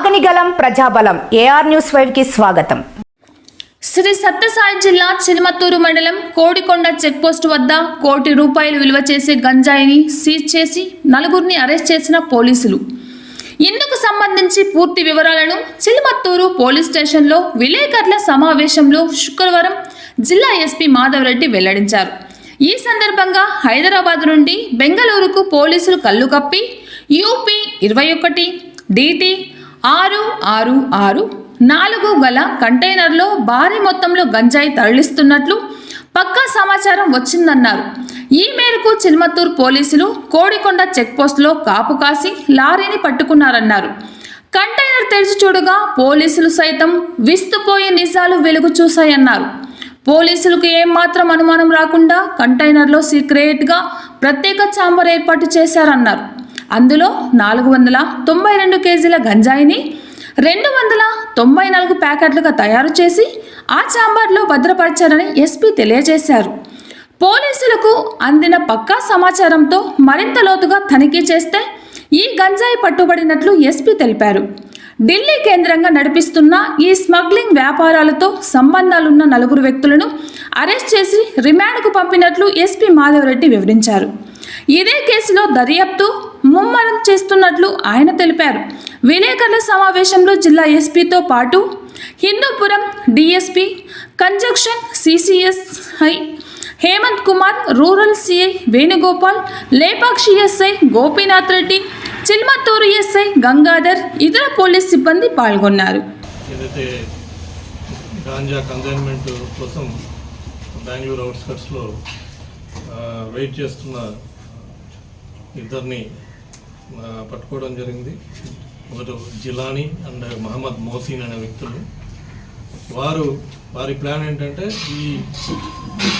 ఆగనిగలం ప్రజాబలం AR news 5 కి స్వాగతం. శ్రీ సత్యసాయి జిల్లా చిలుమత్తూరు మండలం కోడికొండ చెక్పోస్ట్ వద్ద ₹1 కోటి విలువ చేసే గంజాయిని సీజ్ చేసి 4గురిని అరెస్ట్ చేసిన పోలీసులు. ఇందుకు సంబంధించి పూర్తి వివరాలను చిలుమత్తూరు పోలీస్ స్టేషన్లో విలేకరుల సమావేశంలో శుక్రవారం జిల్లా ఎస్పీ మాధవరెడ్డి వెల్లడించారు. ఈ సందర్భంగా హైదరాబాద్ నుండి బెంగళూరుకు పోలీసులు కళ్ళు కప్పి యూపీ 21 DT 666 గల కంటైనర్లో భారీ మొత్తంలో గంజాయి తరలిస్తున్నట్లు పక్కా సమాచారం వచ్చిందన్నారు. ఈ మేరకు చిలుమత్తూరు పోలీసులు కోడికొండ చెక్పోస్టులో కాపు కాసి లారీని పట్టుకున్నారన్నారు. కంటైనర్ తెరిచి చూడగా పోలీసులు సైతం విస్తుపోయే నిజాలు వెలుగు చూశాయన్నారు. పోలీసులకు ఏమాత్రం అనుమానం రాకుండా కంటైనర్లో సీక్రెట్గా ప్రత్యేక ఛాంబర్ ఏర్పాటు చేశారన్నారు. అందులో 492 కేజీల గంజాయిని 294 ప్యాకెట్లుగా తయారు చేసి ఆ ఛాంబర్లో భద్రపరిచారని ఎస్పీ తెలియజేశారు. పోలీసులకు అందిన పక్కా సమాచారంతో మరింత లోతుగా తనిఖీ చేస్తే ఈ గంజాయి పట్టుబడినట్లు ఎస్పీ తెలిపారు. ఢిల్లీ కేంద్రంగా నడిపిస్తున్న ఈ స్మగ్లింగ్ వ్యాపారాలతో సంబంధాలున్న 4 వ్యక్తులను అరెస్ట్ చేసి రిమాండ్కు పంపినట్లు ఎస్పీ మాధవరెడ్డి వివరించారు. ఇదే కేసులో దర్యాప్తు ముమ్మరం చేస్తున్నట్లు ఆయన తెలిపారు. విలేకరుల సమావేశంలో జిల్లా ఎస్పీతో పాటు హిందూపురం DSP, కంజక్షన్ CCSI Hemanth Kumar, rural CI Venugopal, Lepakshi SI Gopinath Reddy, Chilamathur SI Gangadhar, ఇతర పోలీస్ సిబ్బంది పాల్గొన్నారు. ఏదైతే గాంజా కన్సైన్మెంట్ కోసం బెంగళూరు అవుట్స్కట్స్లో వెయిట్ చేస్తున్న ఇద్దరిని పట్టుకోవడం జరిగింది. ఒకరు జిలానీ అండ్ మహమ్మద్ మోసీన్ అనే వ్యక్తులు. వారి ప్లాన్ ఏంటంటే ఈ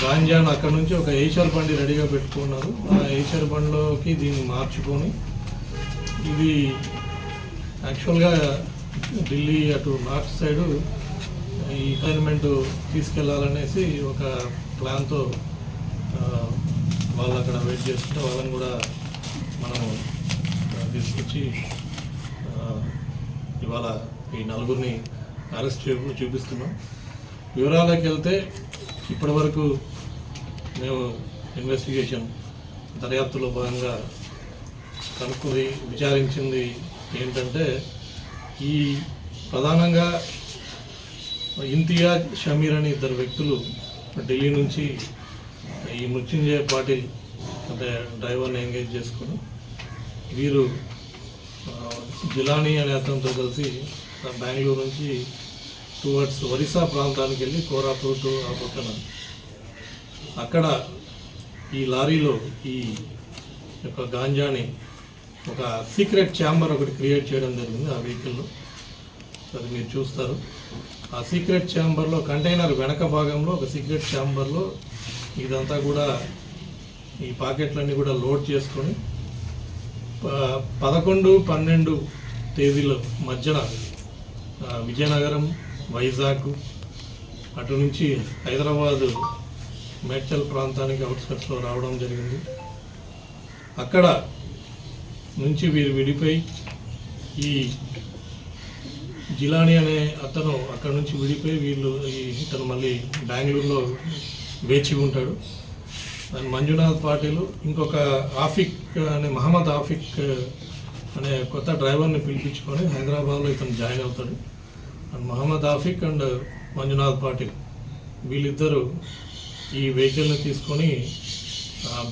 గాంజాను అక్కడ నుంచి ఒక ఏషియర్ బండి రెడీగా పెట్టుకున్నారు. ఆ ఏషియర్ బండిలోకి దీన్ని మార్చుకొని ఇది యాక్చువల్గా ఢిల్లీ అటు నార్త్ సైడు ఈ కన్సైన్మెంట్ తీసుకెళ్లాలనేసి ఒక ప్లాన్తో వాళ్ళు అక్కడ వెయిట్ చేస్తుంటే వాళ్ళని కూడా మనం తీసుకొచ్చి ఇవాళ ఈ 4గురిని అరెస్ట్ చూపిస్తున్నాం. వివరాలకు వెళ్తే ఇప్పటి వరకు మేము ఇన్వెస్టిగేషన్ దర్యాప్తులో భాగంగా కనుక్కొని విచారించింది ఏంటంటే ఈ ప్రధానంగా ఇంతియాజ్ షమీర్ అనే 2 వ్యక్తులు ఢిల్లీ నుంచి ఈ మృత్యుంజయ పాటిల్ అంటే డ్రైవర్ని ఎంగేజ్ చేసుకొని వీరు జిలానీ అనే అతనితో కలిసి బెంగళూరు నుంచి టువర్డ్స్ ఒరిస్సా ప్రాంతానికి వెళ్ళి కోరాపుట్ ఆ పక్కన అక్కడ ఈ లారీలో ఈ యొక్క గాంజాని ఒక సీక్రెట్ ఛాంబర్ ఒకటి క్రియేట్ చేయడం జరిగింది ఆ వెహికల్లో. అది మీరు చూస్తారు. ఆ సీక్రెట్ ఛాంబర్లో కంటైనర్ వెనక భాగంలో ఒక సీక్రెట్ ఛాంబర్లో ఇదంతా కూడా ఈ పాకెట్లన్నీ కూడా లోడ్ చేసుకొని 11-12 తేదీల మధ్యన విజయనగరం, వైజాగ్ అటు నుంచి హైదరాబాద్ మేడ్చల్ ప్రాంతానికి అవుట్స్కట్స్లో రావడం జరిగింది. అక్కడ నుంచి వీరు విడిపోయి ఈ జిలానీ అనే అతను అక్కడ నుంచి విడిపోయి ఇతను మళ్ళీ బెంగళూరులో వేచి ఉంటాడు. అండ్ మంజునాథ్ పాటిల్ ఇంకొక ఆఫిక్ అనే మహమ్మద్ ఆఫిక్ అనే కొత్త డ్రైవర్ని పిలిపించుకొని హైదరాబాద్లో ఇతను జాయిన్ అవుతాడు. అండ్ మహమ్మద్ ఆఫిక్ అండ్ మంజునాథ్ పాటిల్ వీళ్ళిద్దరూ ఈ వెహికల్ని తీసుకొని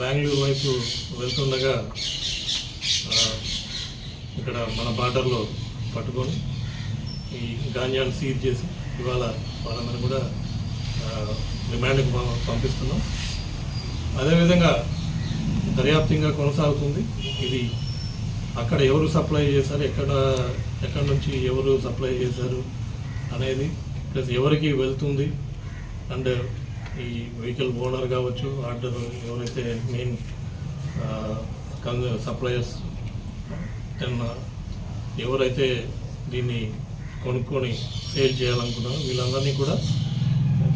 బెంగళూరు వైపు వెళ్తుండగా ఇక్కడ మన బార్డర్లో పట్టుకొని ఈ గాంజాను సీజ్ చేసి ఇవాళ వాళ్ళందరూ కూడా రిమాండ్కి పంపిస్తున్నాం. అదేవిధంగా దర్యాప్తుగా కొనసాగుతుంది. ఇది అక్కడ ఎవరు సప్లై చేశారు, ఎక్కడ నుంచి ఎవరు సప్లై చేశారు అనేది, ప్లస్ ఎవరికి వెళ్తుంది, అండ్ ఈ వెహికల్ ఓనర్ కావచ్చు, ఆర్డర్ ఎవరైతే మెయిన్ సప్లయర్స్ ఎవరైతే దీన్ని కొనుక్కొని సేల్ చేయాలనుకున్నారో వీళ్ళందరినీ కూడా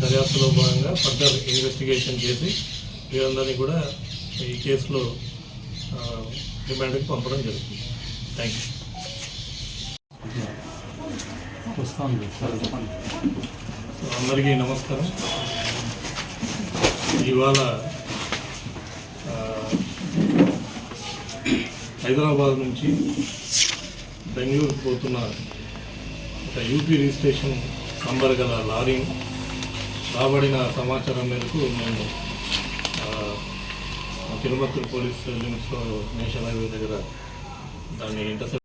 దర్యాప్తులో భాగంగా ఫర్దర్ ఇన్వెస్టిగేషన్ చేసి వీరందరినీ కూడా ఈ కేసులో రిమాండ్కి పంపడం జరుగుతుంది. Thank you. అందరికీ నమస్కారం. ఇవాళ హైదరాబాద్ నుంచి బెంగళూరుకు పోతున్న ఒక యూపీ రిజిస్ట్రేషన్ నంబర్ గల లారీ రాబడిన సమాచారం మేరకు నేను తిరుపతి పోలీస్ లిమిట్స్లో నేషనల్ హైవే దగ్గర దాన్ని ఇంటర్సెప్ట్